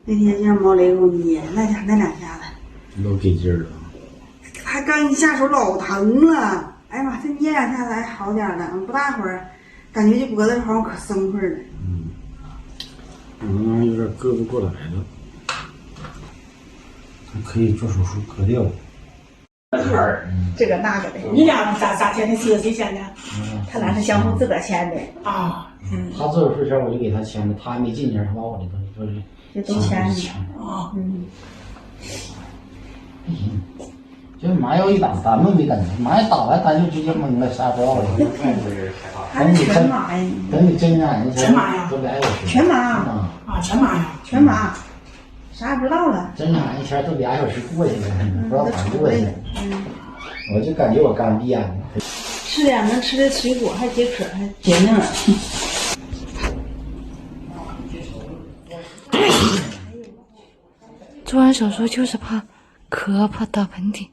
那天让毛雷给我捏，那两下子老给劲儿了。他刚一下手老疼了，哎呀妈，这捏两下子还好点了，不大会儿，感觉这脖子好像可生会了。有点割不过来了，可以做手术割掉。这个那个的，你俩咋签的？谁签的？他俩是相互自个儿签的啊。他做手术前我就给他签的，他还没进去，他把我的东西这都签的啊。就是麻药一打，咱们没感觉，麻药打完咱就直接懵了，啥也不知道了。还是全麻呀？等你真干，全麻呀？都2小时。全麻啊，全麻呀？全麻，啥也不知道了。真干一前都2小时过去了，不知道咋过去了。我就感觉我干瘪了。吃点能吃的水果，还解渴，还解闷。做完手术就是怕咳，怕打喷嚏。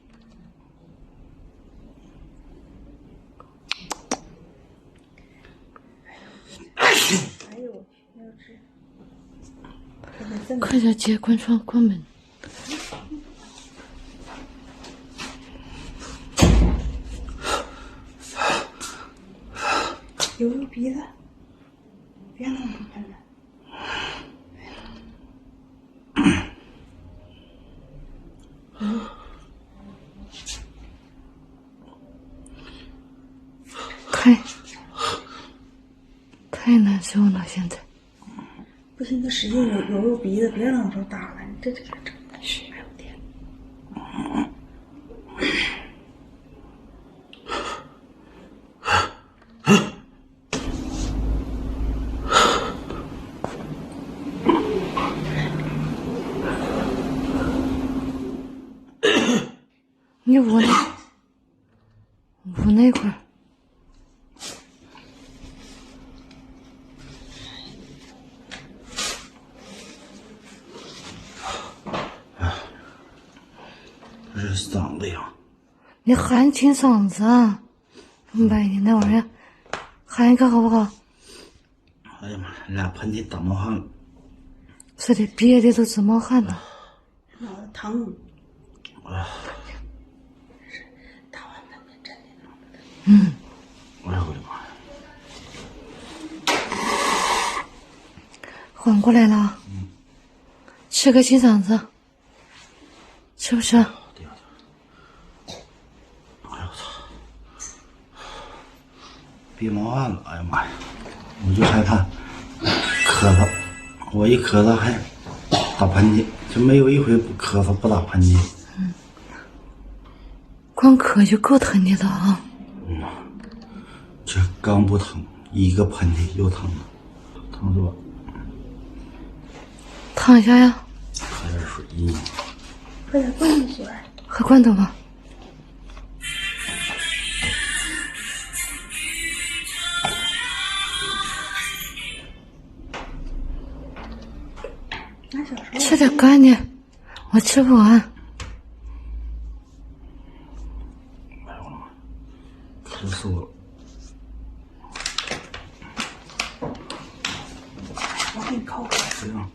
快点接关窗关门。流鼻子，别弄不喷了。太难受了，现在。不行，就使劲揉鼻子，别让手打了。你这整的是，哎呦天！你捂那块儿。这是嗓子痒。你喊清嗓子啊！白天那玩意儿，喊一个好不好？哎呀妈呀，俩喷嚏打冒汗了。是的，憋的都直冒汗了。脑子疼。打完喷嚏真的脑子疼。哎呀我的妈呀！缓过来了。吃个清嗓子，吃不吃？哎呦我操！憋冒汗了，哎呀妈呀！我就害怕咳嗽，我一咳嗽还打喷嚏，就没有一回不咳嗽不打喷嚏。光咳就够疼的了啊！这刚不疼，一个喷嚏又疼了，疼死我！躺下呀。喝点水。喝点罐头水。喝罐头吧。吃点干的，我吃不完。哎呦我的妈！渴死我了！我给你抠。这样。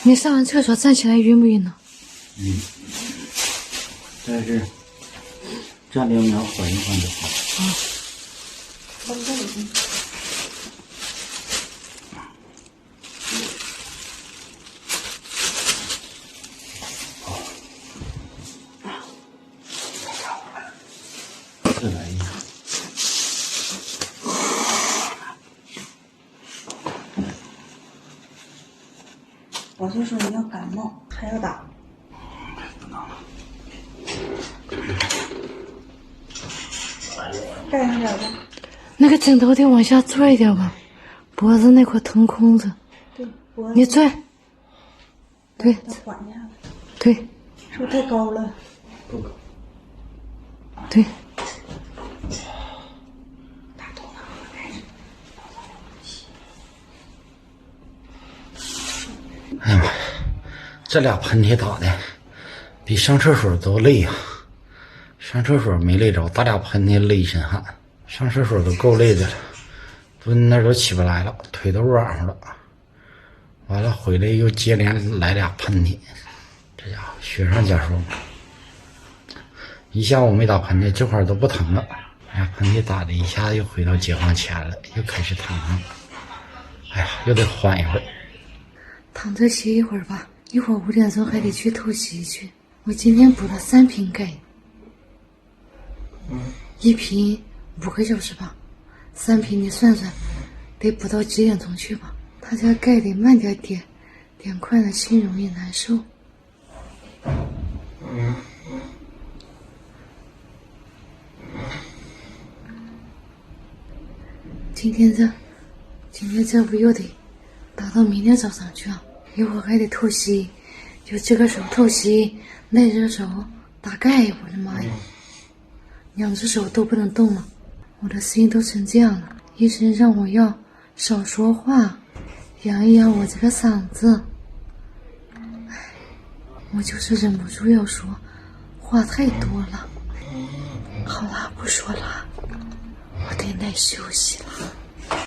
你上完厕所站起来晕不晕呢？但是站2秒缓一缓就好。再来一个。我就说你要感冒还要打。不能了。盖上点吧。那个枕头得往下拽一点吧，脖子那块腾空着。对，脖子。你拽。对。再缓一下子。对。是不是太高了？不高。对。这俩喷嚏打的比上厕所都累呀、上厕所没累着，打俩喷嚏累一身汗。上厕所都够累的了，蹲那都起不来了，腿都软乎了。完了回来又接连来俩喷嚏，这家伙雪上加霜。一下午没打喷嚏，这会儿都不疼了。俩喷嚏打的一下又回到解放前了，又开始疼了。哎呀，又得缓一会儿。躺着歇一会儿吧，一会儿5点钟还得去透析去。我今天补了3瓶钙，一瓶5个小时吧，3瓶你算算，得补到几点钟去吧？他家钙得慢点点，点快了心容易难受。今天这不又得打到明天早上去啊？一会儿还得透析，就这个手透析，那只手打钙，我的妈呀！2只手都不能动了，我的声音都成这样了。医生让我要少说话，养一养我这个嗓子。唉，我就是忍不住要说，话太多了。好啦，不说了，我得来休息了。